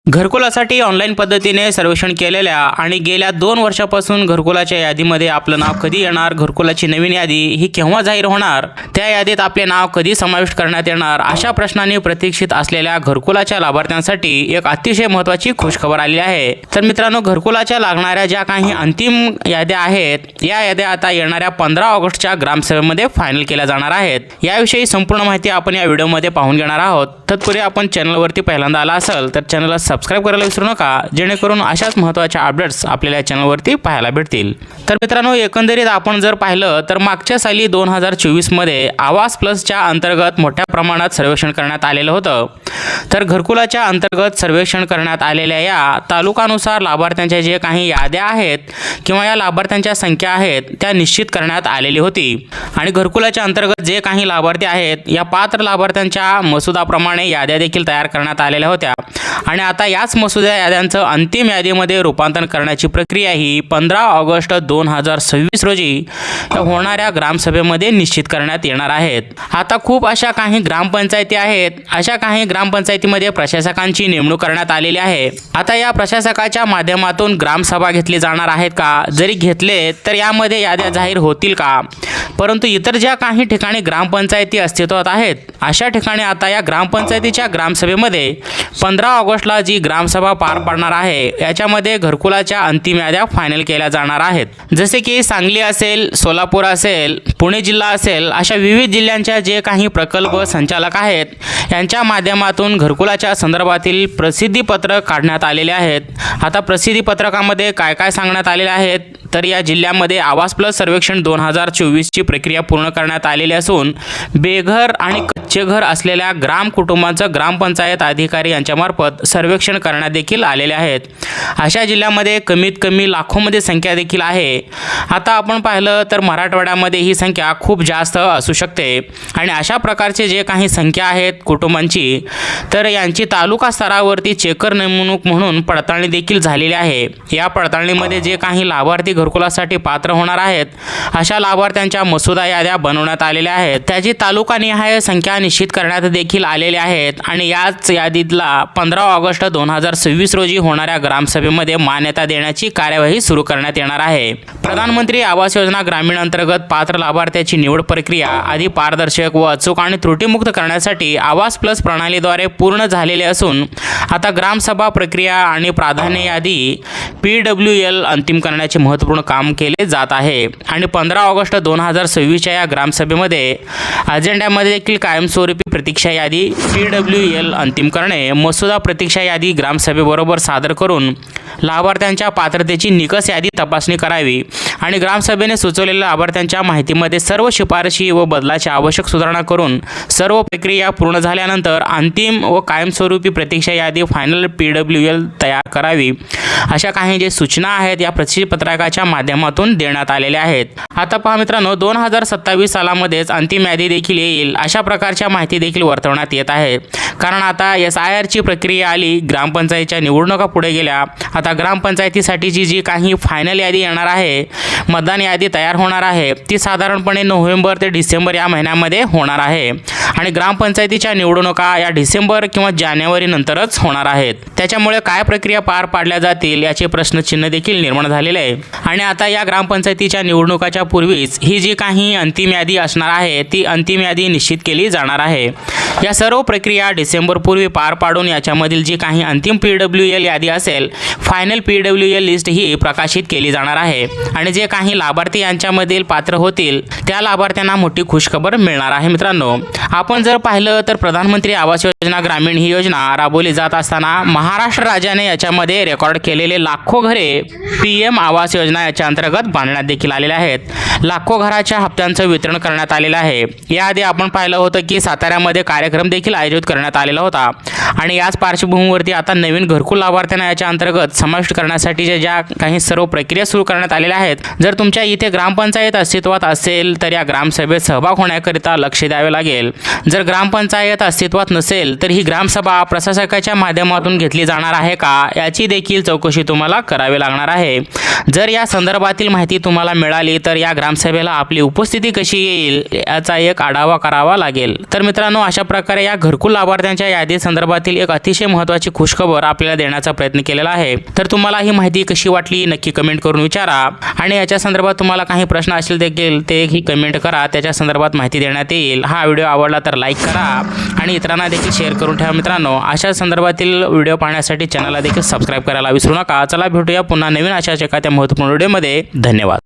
घरकुलासाठी online पद्धतीने सर्वेक्षण केलेल्या आणि गेल्या 2 वर्षापासून घरकुलाच्या यादीमध्ये आपलं नाव कधी येणार, घरकुलाची नवीन यादी ही केव्हा जाहीर होणार, त्या यादीत आपले नाव कधी समाविष्ट करण्यात येणार, अशा प्रश्नांनी प्रतीक्षित असलेल्या घरकुलाच्या लाभार्थ्यांसाठी एक अतिशय महत्त्वाची खुशखबर आली आहे। तर मित्रांनो, घरकुलाच्या लागणाऱ्या ज्या काही अंतिम याद्या आहेत या याद्या आता येणाऱ्या 15 ऑगस्टच्या ग्रामसभेमध्ये फायनल केल्या जाणार आहेत। याविषयी संपूर्ण माहिती आपण या व्हिडिओमध्ये पाहून घेणार आहोत। तत्पूर्वी आपण चॅनलवरती पहिल्यांदा आला असाल तर चॅनलला सबस्क्राइब करायला विसरू नका, जेणेकरून अशाच महत्त्वाच्या अपडेट्स आपल्याला या चॅनलवरती पाहायला भेटतील। तर मित्रांनो, एकंदरीत आपण जर पाहिलं तर मागच्या साली 2024 मध्ये आवास प्लसच्या अंतर्गत मोठ्या प्रमाणात सर्वेक्षण करण्यात आलेलं होतं। तर घरकुलाच्या अंतर्गत सर्वेक्षण करण्यात आलेल्या या तालुकानुसार लाभार्थ्यांच्या जे काही याद्या आहेत किंवा या लाभार्थ्यांच्या संख्या आहेत त्या निश्चित करण्यात आलेली होती आणि घरकुलाच्या अंतर्गत जे काही लाभार्थी आहेत या पात्र लाभार्थ्यांच्या मसुदाप्रमाणे याद्या देखील तयार करण्यात आलेल्या होत्या आणि आता याच मसुदा याद्यांचं अंतिम यादीमध्ये रूपांतर करण्याची प्रक्रिया ही 15 ऑगस्ट 2026 रोजी होणाऱ्या ग्रामसभेमध्ये निश्चित करण्यात येणार आहेत। आता खूप अशा काही ग्रामपंचायती आहेत, अशा काही ग्रामपंचायतीमध्ये प्रशासकांची नेमणूक करण्यात आलेली आहे। आता या प्रशासकाच्या माध्यमातून ग्रामसभा घेतली जाणार आहेत का, जरी घेतले तर यामध्ये याद्या जाहीर होतील का, परंतु इतर ज्या काही ठिकाणी ग्रामपंचायती अस्तित्वात आहेत अशा ठिकाणी आता या ग्रामपंचायतीच्या ग्रामसभेमध्ये 15 ऑगस्टला जी ग्रामसभा पार पडणार आहे याच्यामध्ये घरकुलाच्या अंतिम याद्या फायनल केल्या जाणार आहेत। जसे की सांगली असेल, सोलापूर असेल, पुणे जिल्हा असेल, अशा विविध जिल्ह्यांच्या जे काही प्रकल्प संचालक आहेत यांच्या माध्यमातून घरकुलाच्या संदर्भातील प्रसिद्धीपत्रक काढण्यात आलेले आहेत। आता प्रसिद्धीपत्रकामध्ये काय काय सांगण्यात आलेले आहेत तर या जिल्ह्यामध्ये आवास प्लस सर्वेक्षण 2024 ची प्रक्रिया पूर्ण करण्यात आलेली असून बेघर आणि कच्चे घर असलेल्या ग्राम कुटुंबांचं ग्रामपंचायत अधिकारी यांच्यामार्फत सर्वेक्षण करण्यात देखील आलेले आहेत। अशा जिल्ह्यामध्ये कमीत कमी लाखोमध्ये संख्या देखील आहे। आता आपण पाहिलं तर मराठवाड्यामध्ये ही संख्या खूप जास्त असू शकते आणि अशा प्रकारचे जे काही संख्या आहेत कुटुंबांची तर यांची तालुका स्तरावरती चेकर नेमणूक म्हणून पडताळणी देखील झालेली आहे। या पडताळणीमध्ये जे काही लाभार्थी घरकुलासाठी पात्र होणार आहेत अशा लाभार्थ्यांच्या मसुदा याद्या बनवण्यात आलेल्या आहेत, त्याची तालुकानिहाय संख्या निश्चित करण्यात देखील आलेले आहेत आणि याच यादीतला 15 ऑगस्ट 2026 रोजी होणाऱ्या ग्रामसभेमध्ये मान्यता देण्याची कार्यवाही सुरू करण्यात येणार आहे। प्रधानमंत्री आवास योजना ग्रामीण अंतर्गत पात्र लाभार्थ्याची निवड प्रक्रिया आधी पारदर्शक व अचूक आणि त्रुटीमुक्त करण्यासाठी आवास प्लस प्रणालीद्वारे पूर्ण झालेले असून आता ग्रामसभा प्रक्रिया आणि प्राधान्य यादी PWL अंतिम करण्याचे महत्त्वपूर्ण काम केले जात आहे आणि 15 ऑगस्ट 2026च्या या ग्रामसभेमध्ये अजेंड्यामध्ये देखील कायमस्वरूपी प्रतीक्षा यादी PWL अंतिम करणे, मसुदा प्रतीक्षा यादी ग्रामसभेबरोबर सादर करून लाभार्थ्यांच्या पात्रतेची निकष यादी तपासणी करावी आणि ग्रामसभेने सुचवलेल्या लाभार्थ्यांच्या माहितीमध्ये सर्व शिफारशी व बदलाची आवश्यक सुधारणा करून सर्व प्रक्रिया पूर्ण झाल्यानंतर अंतिम व कायमस्वरूपी प्रतीक्षा यादी फायनल PWL तयार करावी, अशा काही जे सूचना आहेत या प्रसिद्धीपत्रकाच्या माध्यमातून देण्यात आलेल्या आहेत। आता पहा मित्रांनो, 2027 सालामध्येच अंतिम यादी देखील येईल अशा प्रकारच्या माहिती देखील वर्तवण्यात येत आहे, कारण आता SIR ची प्रक्रिया आली, ग्रामपंचायतीच्या निवडणुका पुढे गेल्या, आता ग्रामपंचायतीसाठीची जी काही फायनल यादी येणार आहे, मतदान यादी तयार होणार आहे ती साधारणपणे नोव्हेंबर ते डिसेंबर या महिन्यामध्ये होणार आहे आणि ग्रामपंचायतीच्या निवडणुका या डिसेंबर किंवा जानेवारी नंतरच होणार आहेत। त्याच्यामुळे काय प्रक्रिया पार पाडल्या जातील याचे प्रश्नचिन्ह देखील निर्माण झालेले आहे आणि आता या ग्रामपंचायतीच्या निवडणुकाच्या पूर्वीच ही जी काही अंतिम यादी असणार आहे ती अंतिम यादी निश्चित केली जाणार आहे। या सर्व प्रक्रिया डिसेंबर पूर्वी पार पाडून याच्यामधील जी काही अंतिम PWL यादी असेल, फायनल PWL लिस्ट ही प्रकाशित केली जाणार आहे आणि जे काही लाभार्थी यांच्यामधील पात्र होतील त्या लाभार्थ्यांना मोठी खुशखबर मिळणार आहे। मित्रांनो, आपण जर पाहिलं तर प्रधानमंत्री आवास योजना ग्रामीण ही योजना राबवली जात असताना महाराष्ट्र राज्याने याच्यामध्ये रेकॉर्ड केलेले लाखो घरे PM आवास योजना याच्या अंतर्गत बांधण्यात देखील आलेले आहेत। लाखो घराच्या हप्त्यांचं वितरण करण्यात आलेलं आहे। याआधी आपण पाहिलं होतं की साताऱ्यामध्ये कार्यक्रम देखील आयोजित करण्यात आलेला होता आणि याच पार्श्वभूमीवरती आता नवीन घरकुल लाभार्थ्यांना याच्या अंतर्गत समाविष्ट करण्यासाठीच्या ज्या काही सर्व प्रक्रिया सुरू करण्यात आलेल्या आहेत, जर तुमच्या इथे ग्रामपंचायत अस्तित्वात असेल तर या ग्रामसभेत सहभाग होण्याकरिता लक्ष द्यावे लागेल. जर ग्रामपंचायत अस्तित्वात नसेल तर ही ग्रामसभा प्रशासकाच्या माध्यमातून घेतली जाणार आहे का याची देखील चौकशी तुम्हाला करावी लागणार आहे. जर या संदर्भातील माहिती तुम्हाला मिळाली तर या ग्रामसभेला आपली उपस्थिती कशी येईल याचा एक आढावा करावा लागेल. तर मित्रांनो, अशा प्रकारे या घरकुल लाभार्थ्यांच्या यादी संदर्भातील एक अतिशय महत्त्वाची खुशखबर आपल्याला देण्याचा प्रयत्न केलेला आहे. तर तुम्हाला ही माहिती कशी वाटली नक्की कमेंट करून विचारा आणि याच्या संदर्भात तुम्हाला काही प्रश्न असतील देखील तेही कमेंट करा, त्याच्या संदर्भात माहिती देण्यात येईल. हा व्हिडिओ आवडला तर लाईक करा आणि इतरांना देखील शेअर करून ठेवा. मित्रांनो, अशा संदर्भातील व्हिडिओ पाहण्यासाठी चॅनलला देखील सबस्क्राईब करायला विसरू नका. चला भेटूया पुन्हा नवीन अशाच एखाद्या महत्त्वपूर्ण व्हिडिओमध्ये. धन्यवाद.